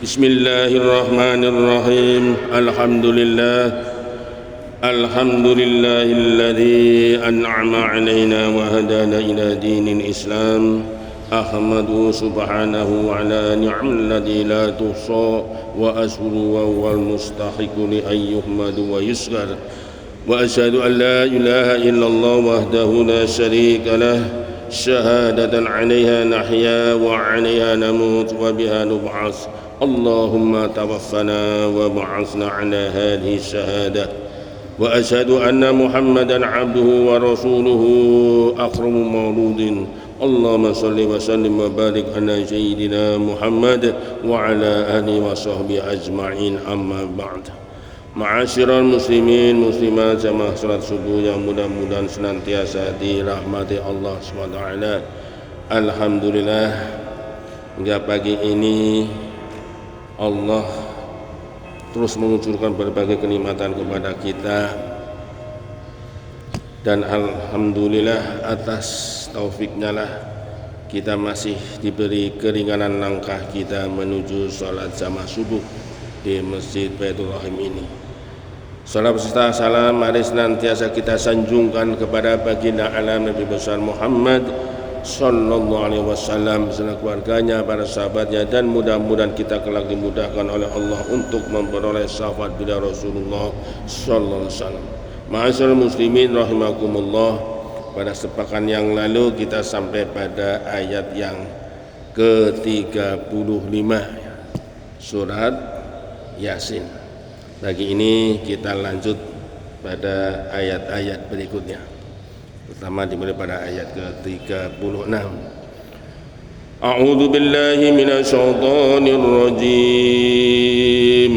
Bismillahirrahmanirrahim. Alhamdulillahilladzi an'ama 'alaina wa hadana ila dinil Islam. Ahmadu subhanahu ala ni'amallati la tuhsa wa ashkuru wa huwal mustahiqu li an yuhmadu wa yusghar. Wa asyhadu an la ilaha illallah wahdahu la syarika lah, syahadatan 'alaiha nahya wa 'alaiha namut wa biha nub'ats. Allahumma tawaffana wa ba'athna 'ala hadhihi syahadah. Wa asyhadu anna Muhammadan 'abduhu wa rasuluhu akramu mauludin. Allahumma salli wa sallim wa barik ala sayyidina Muhammad wa ala alihi wa sahbihi ajma'in, amma ba'd. Ma'asyiral muslimin muslimat jamaah salat subuh yang mudah-mudahan senantiasa dirahmati Allah SWT. Alhamdulillah, hingga pagi ini Allah terus mengucurkan berbagai kenikmatan kepada kita, dan alhamdulillah atas taufiknya lah kita masih diberi keringanan langkah kita menuju sholat jamaah subuh di Masjid Baitur Rahim ini. Salam serta salam mari senantiasa kita sanjungkan kepada baginda alam Nabi besar Muhammad sallallahu alaihi wasallam beserta keluarganya, para sahabatnya, dan mudah-mudahan kita kelak dimudahkan oleh Allah untuk memperoleh syafaat bila Rasulullah sallallahu alaihi wasallam. Ma'asyiral muslimin rahimakumullah, pada sepekan yang lalu kita sampai pada ayat yang ke-35 surat Yasin. Pagi ini kita lanjut pada ayat-ayat berikutnya. Pertama dimulai pada ayat ke-36. A'udzu billahi minasyaitonir rajim.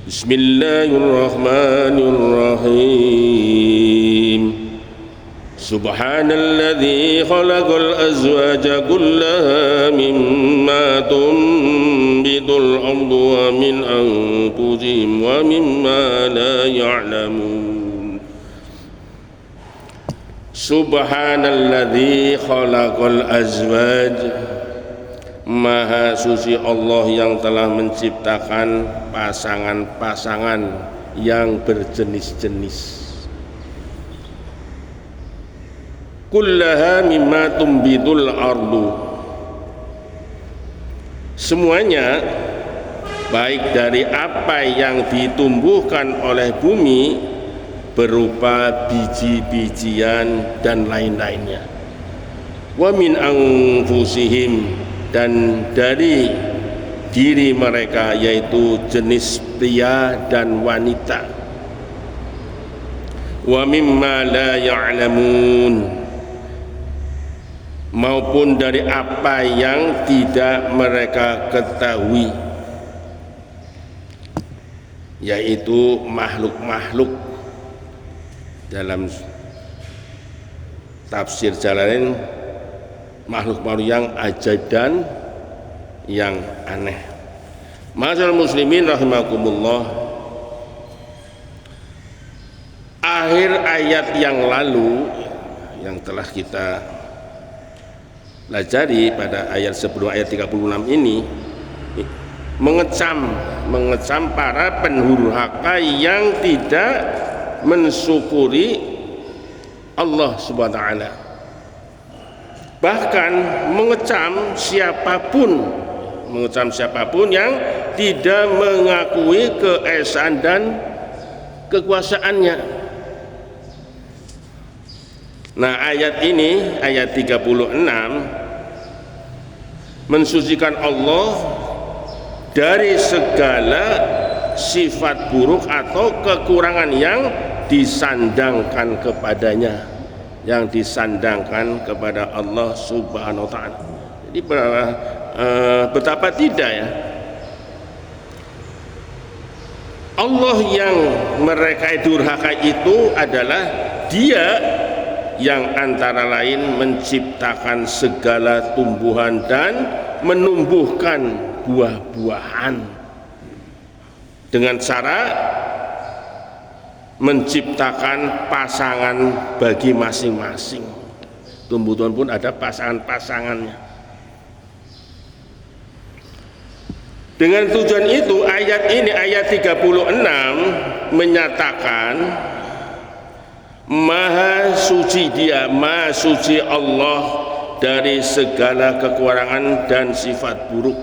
Bismillahirrahmanirrahim. Subhanalladzi khalaqal azwaja kullaha mimma tunbitul ardu wa min anfusihim wa mimma la ya'lamun. Subhanalladzi khalaqal azwaj, Maha suci Allah yang telah menciptakan pasangan-pasangan yang berjenis-jenis. Kullaha mimma tumbitul ardu, semuanya baik dari apa yang ditumbuhkan oleh bumi berupa biji-bijian dan lain-lainnya. Wa min anfusihim, dan dari diri mereka yaitu jenis pria dan wanita. Wa mimma la ya'lamun, maupun dari apa yang tidak mereka ketahui, yaitu makhluk-makhluk. Dalam tafsir Jalalain, makhluk-makhluk yang ajaib dan yang aneh. Ma'asyiral muslimin rahimakumullah, akhir ayat yang lalu yang telah kita pelajari pada ayat sebelum ayat 36 ini mengecam para penhurhaka yang tidak mensyukuri Allah Subhanahu wa taala, bahkan mengecam siapapun yang tidak mengakui keesaan dan kekuasaannya. Nah, ayat ini, ayat 36, mensucikan Allah dari segala sifat buruk atau kekurangan yang disandangkan kepadanya, yang disandangkan kepada Allah Subhanahu wa taala. Jadi betapa tidak ya, Allah yang mereka durhaka itu adalah Dia yang antara lain menciptakan segala tumbuhan dan menumbuhkan buah-buahan dengan cara menciptakan pasangan bagi masing-masing. Tumbuhan pun ada pasangan-pasangannya. Dengan tujuan itu ayat ini, ayat 36 menyatakan Maha suci Dia, Maha suci Allah dari segala kekurangan dan sifat buruk.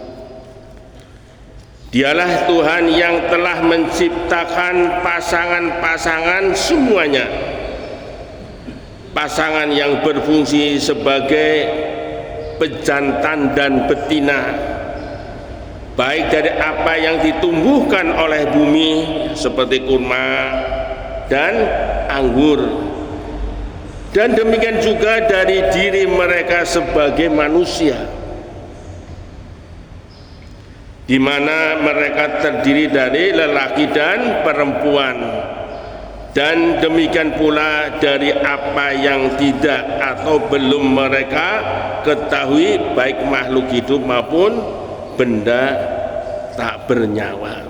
Dialah Tuhan yang telah menciptakan pasangan-pasangan semuanya, pasangan yang berfungsi sebagai pejantan dan betina, baik dari apa yang ditumbuhkan oleh bumi seperti kurma dan anggur, dan demikian juga dari diri mereka sebagai manusia, di mana mereka terdiri dari lelaki dan perempuan, dan demikian pula dari apa yang tidak atau belum mereka ketahui, baik makhluk hidup maupun benda tak bernyawa.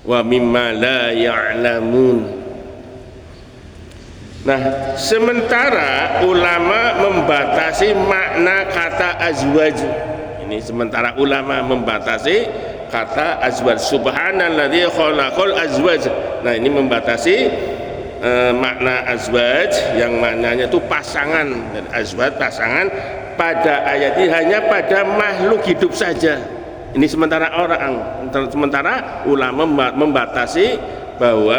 Wa mimma la ya'lamun. Nah, sementara ulama membatasi makna kata azwaj. Ini sementara ulama membatasi kata azwaj. Subhanalladzi khalaqal azwaj. Nah, ini membatasi makna azwaj yang maknanya itu pasangan. Dan azwaj pasangan pada ayat ini hanya pada makhluk hidup saja. Ini sementara sementara ulama membatasi bahwa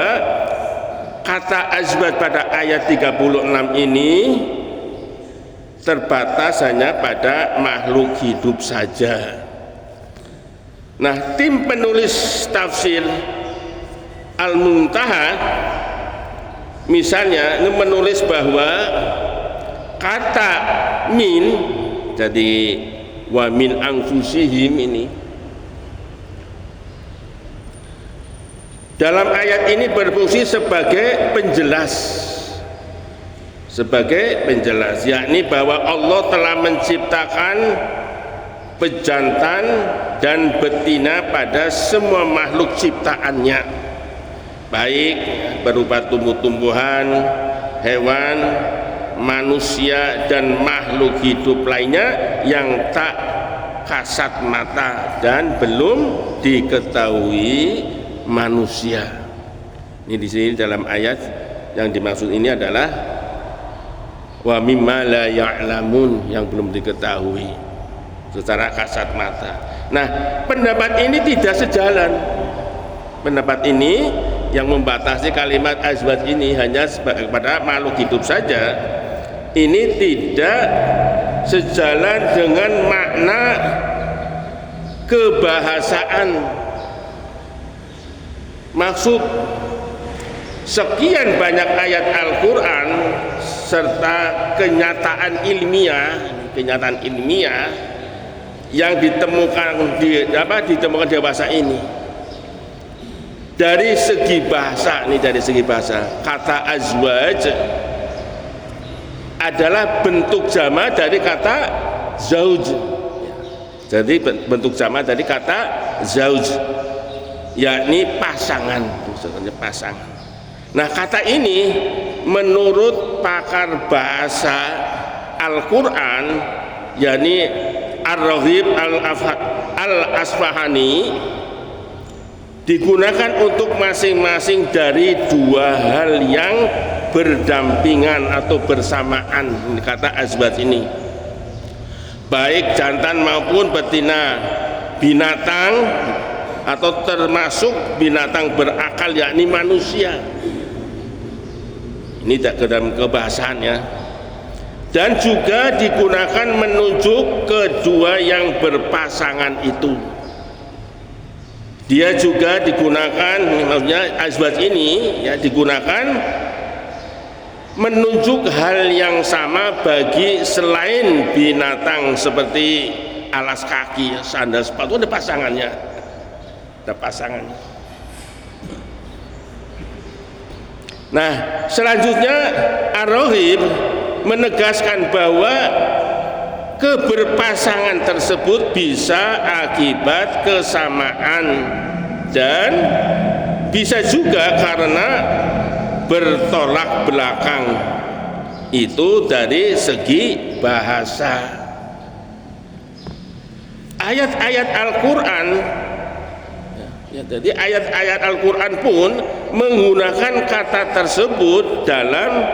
kata azwaj pada ayat 36 ini terbatas hanya pada makhluk hidup saja. Nah, tim penulis tafsir Al-Muntaha misalnya menulis bahwa kata min, jadi wa min anfusihim ini dalam ayat ini berfungsi sebagai penjelas, yakni bahwa Allah telah menciptakan pejantan dan betina pada semua makhluk ciptaannya, baik berupa tumbuh-tumbuhan, hewan, manusia, dan makhluk hidup lainnya yang tak kasat mata dan belum diketahui manusia. Ini di sini dalam ayat yang dimaksud ini adalah wa mimma la ya'lamun, yang belum diketahui secara kasat mata. Nah, pendapat ini tidak sejalan. Pendapat ini yang membatasi kalimat azwaj ini hanya kepada makhluk hidup saja, ini tidak sejalan dengan makna kebahasaan. Maksud sekian banyak ayat Al-Quran serta kenyataan ilmiah yang ditemukan di bahasa ini. Dari segi bahasa, kata azwaj adalah bentuk jama dari kata zauj. Jadi bentuk jama dari kata zauj, yakni pasangan. Nah, kata ini menurut pakar bahasa Al-Quran, yakni Ar-Raghib Al-Asfahani, digunakan untuk masing-masing dari dua hal yang berdampingan atau bersamaan. Kata azwaj ini baik jantan maupun betina, binatang atau termasuk binatang berakal yakni manusia. Ini tak dalam kebahasannya, dan juga digunakan menunjuk kedua yang berpasangan itu. Dia juga digunakan, maksudnya azwaj ini ya digunakan menunjuk hal yang sama bagi selain binatang seperti alas kaki, sandal, sepatu, ada pasangannya. Nah, selanjutnya Ar-Raghib menegaskan bahwa keberpasangan tersebut bisa akibat kesamaan dan bisa juga karena bertolak belakang. Itu dari segi bahasa. ayat-ayat Al-Quran, ya, jadi ayat-ayat Al-Quran pun menggunakan kata tersebut dalam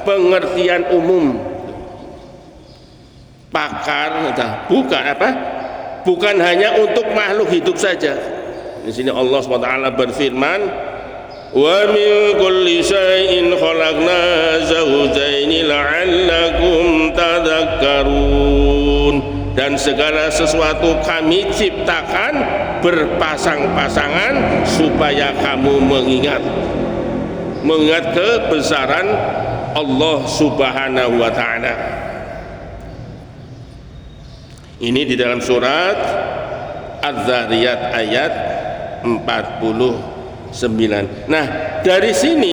pengertian umum. Pakar, bukan hanya untuk makhluk hidup saja. Di sini Allah SWT berfirman, wa min kulli syai'in khalaqna zawjaini la'allakum tadhakkarun, dan segala sesuatu kami ciptakan berpasang-pasangan supaya kamu mengingat kebesaran Allah Subhanahu wa ta'ala. Ini di dalam surat Az-Zariyat ayat 49. Nah, dari sini